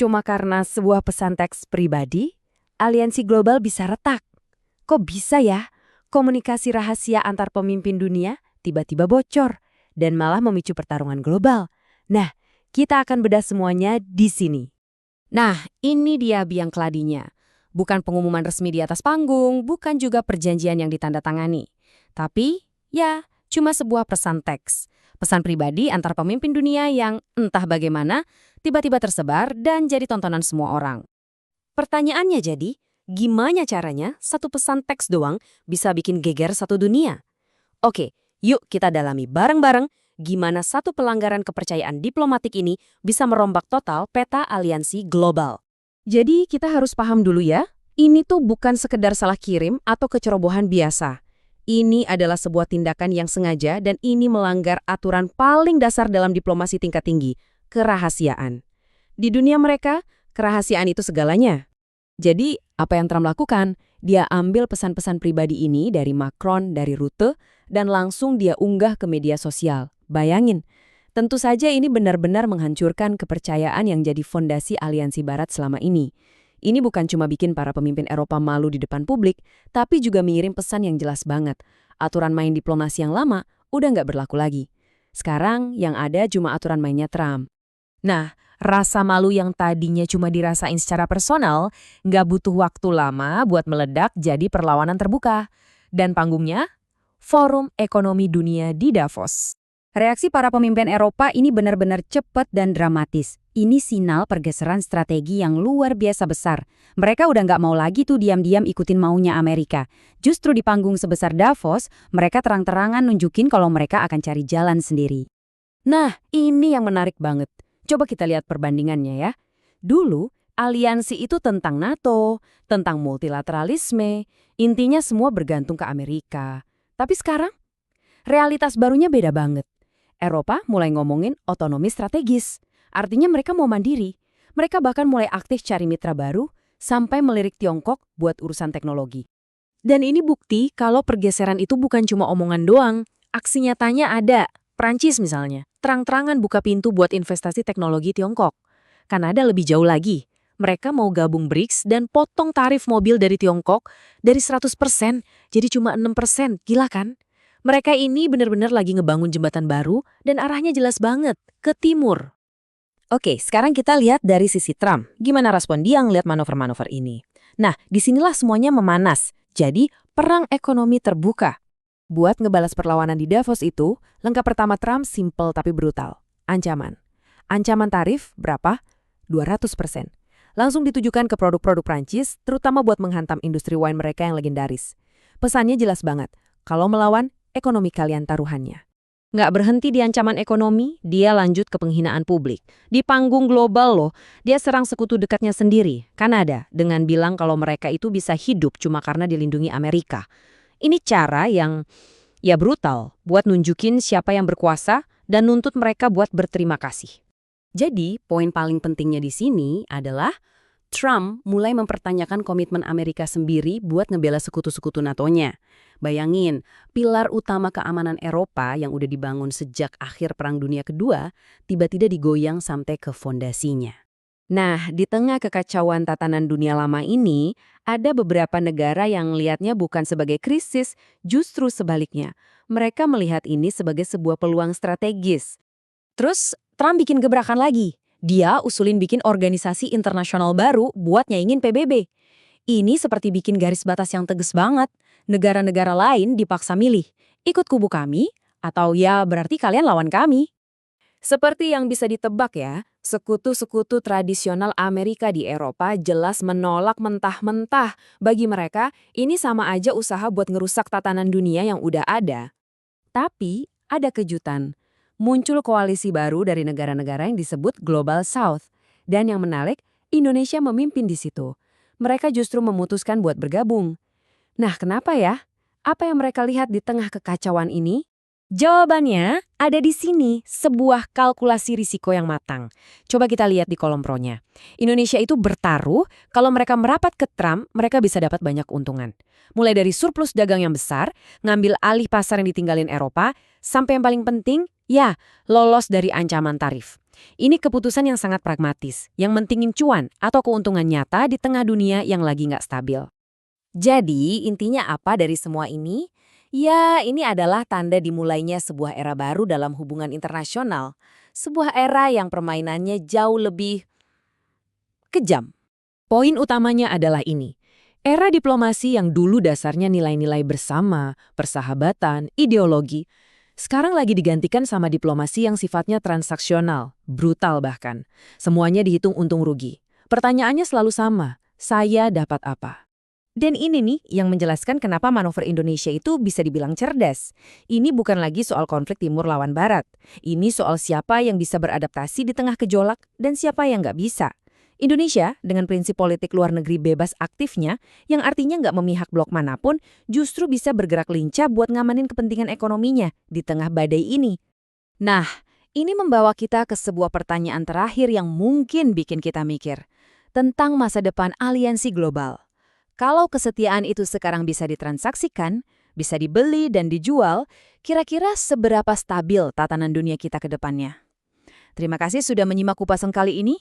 Cuma karena sebuah pesan teks pribadi, aliansi global bisa retak. Kok bisa ya? Komunikasi rahasia antar pemimpin dunia tiba-tiba bocor dan malah memicu pertarungan global. Nah, kita akan bedah semuanya di sini. Nah, ini dia biang keladinya. Bukan pengumuman resmi di atas panggung, bukan juga perjanjian yang ditandatangani. Tapi, ya, cuma sebuah pesan teks. Pesan pribadi antar pemimpin dunia yang entah bagaimana tiba-tiba tersebar dan jadi tontonan semua orang. Pertanyaannya jadi, gimana caranya satu pesan teks doang bisa bikin geger satu dunia? Oke, yuk kita dalami bareng-bareng gimana satu pelanggaran kepercayaan diplomatik ini bisa merombak total peta aliansi global. Jadi kita harus paham dulu ya, ini tuh bukan sekedar salah kirim atau kecerobohan biasa. Ini adalah sebuah tindakan yang sengaja dan ini melanggar aturan paling dasar dalam diplomasi tingkat tinggi, kerahasiaan. Di dunia mereka, kerahasiaan itu segalanya. Jadi, apa yang Trump lakukan? Dia ambil pesan-pesan pribadi ini dari Macron, dari Rutte, dan langsung dia unggah ke media sosial. Bayangin, tentu saja ini benar-benar menghancurkan kepercayaan yang jadi fondasi aliansi Barat selama ini. Ini bukan cuma bikin para pemimpin Eropa malu di depan publik, tapi juga mengirim pesan yang jelas banget. Aturan main diplomasi yang lama udah nggak berlaku lagi. Sekarang yang ada cuma aturan mainnya Trump. Nah, rasa malu yang tadinya cuma dirasain secara personal, nggak butuh waktu lama buat meledak jadi perlawanan terbuka. Dan panggungnya, Forum Ekonomi Dunia di Davos. Reaksi para pemimpin Eropa ini benar-benar cepat dan dramatis. Ini sinyal pergeseran strategi yang luar biasa besar. Mereka udah nggak mau lagi tuh diam-diam ikutin maunya Amerika. Justru di panggung sebesar Davos, mereka terang-terangan nunjukin kalau mereka akan cari jalan sendiri. Nah, ini yang menarik banget. Coba kita lihat perbandingannya ya. Dulu, aliansi itu tentang NATO, tentang multilateralisme, intinya semua bergantung ke Amerika. Tapi sekarang, realitas barunya beda banget. Eropa mulai ngomongin otonomi strategis. Artinya mereka mau mandiri. Mereka bahkan mulai aktif cari mitra baru sampai melirik Tiongkok buat urusan teknologi. Dan ini bukti kalau pergeseran itu bukan cuma omongan doang. Aksi nyatanya ada. Prancis misalnya, terang-terangan buka pintu buat investasi teknologi Tiongkok. Kanada lebih jauh lagi. Mereka mau gabung BRICS dan potong tarif mobil dari Tiongkok dari 100% jadi cuma 6%. Gila kan? Mereka ini benar-benar lagi ngebangun jembatan baru dan arahnya jelas banget, ke timur. Oke, sekarang kita lihat dari sisi Trump. Gimana respon dia ngeliat manuver-manuver ini? Nah, disinilah semuanya memanas. Jadi, perang ekonomi terbuka. Buat ngebalas perlawanan di Davos itu, langkah pertama Trump simple tapi brutal. Ancaman. Ancaman tarif berapa? 200%. Langsung ditujukan ke produk-produk Prancis, terutama buat menghantam industri wine mereka yang legendaris. Pesannya jelas banget. Kalau melawan, ekonomi kalian taruhannya. Nggak berhenti di ancaman ekonomi, dia lanjut ke penghinaan publik. Di panggung global loh, dia serang sekutu dekatnya sendiri, Kanada, dengan bilang kalau mereka itu bisa hidup cuma karena dilindungi Amerika. Ini cara yang, ya brutal, buat nunjukin siapa yang berkuasa dan nuntut mereka buat berterima kasih. Jadi, poin paling pentingnya di sini adalah Trump mulai mempertanyakan komitmen Amerika sendiri buat ngebela sekutu-sekutu NATO-nya. Bayangin, pilar utama keamanan Eropa yang udah dibangun sejak akhir Perang Dunia Kedua, tiba-tiba digoyang sampai ke fondasinya. Nah, di tengah kekacauan tatanan dunia lama ini, ada beberapa negara yang lihatnya bukan sebagai krisis, justru sebaliknya. Mereka melihat ini sebagai sebuah peluang strategis. Terus, Trump bikin gebrakan lagi. Dia usulin bikin organisasi internasional baru buat nyaingin PBB. Ini seperti bikin garis batas yang tegas banget. Negara-negara lain dipaksa milih, ikut kubu kami, atau ya berarti kalian lawan kami. Seperti yang bisa ditebak ya, sekutu-sekutu tradisional Amerika di Eropa jelas menolak mentah-mentah. Bagi mereka, ini sama aja usaha buat ngerusak tatanan dunia yang udah ada. Tapi, ada kejutan. Muncul koalisi baru dari negara-negara yang disebut Global South. Dan yang menarik, Indonesia memimpin di situ. Mereka justru memutuskan buat bergabung. Nah, kenapa ya? Apa yang mereka lihat di tengah kekacauan ini? Jawabannya ada di sini, sebuah kalkulasi risiko yang matang. Coba kita lihat di kolom pro-nya. Indonesia itu bertaruh, kalau mereka merapat ke Trump, mereka bisa dapat banyak keuntungan. Mulai dari surplus dagang yang besar, ngambil alih pasar yang ditinggalin Eropa, sampai yang paling penting, ya, lolos dari ancaman tarif. Ini keputusan yang sangat pragmatis, yang mentingin cuan atau keuntungan nyata di tengah dunia yang lagi nggak stabil. Jadi, intinya apa dari semua ini? Ya, ini adalah tanda dimulainya sebuah era baru dalam hubungan internasional. Sebuah era yang permainannya jauh lebih kejam. Poin utamanya adalah ini. Era diplomasi yang dulu dasarnya nilai-nilai bersama, persahabatan, ideologi, sekarang lagi digantikan sama diplomasi yang sifatnya transaksional, brutal bahkan. Semuanya dihitung untung rugi. Pertanyaannya selalu sama, saya dapat apa? Dan ini nih yang menjelaskan kenapa manuver Indonesia itu bisa dibilang cerdas. Ini bukan lagi soal konflik timur lawan barat. Ini soal siapa yang bisa beradaptasi di tengah gejolak dan siapa yang nggak bisa. Indonesia, dengan prinsip politik luar negeri bebas aktifnya, yang artinya nggak memihak blok manapun, justru bisa bergerak lincah buat ngamanin kepentingan ekonominya di tengah badai ini. Nah, ini membawa kita ke sebuah pertanyaan terakhir yang mungkin bikin kita mikir. Tentang masa depan aliansi global. Kalau kesetiaan itu sekarang bisa ditransaksikan, bisa dibeli dan dijual, kira-kira seberapa stabil tatanan dunia kita ke depannya? Terima kasih sudah menyimak kupasan kali ini.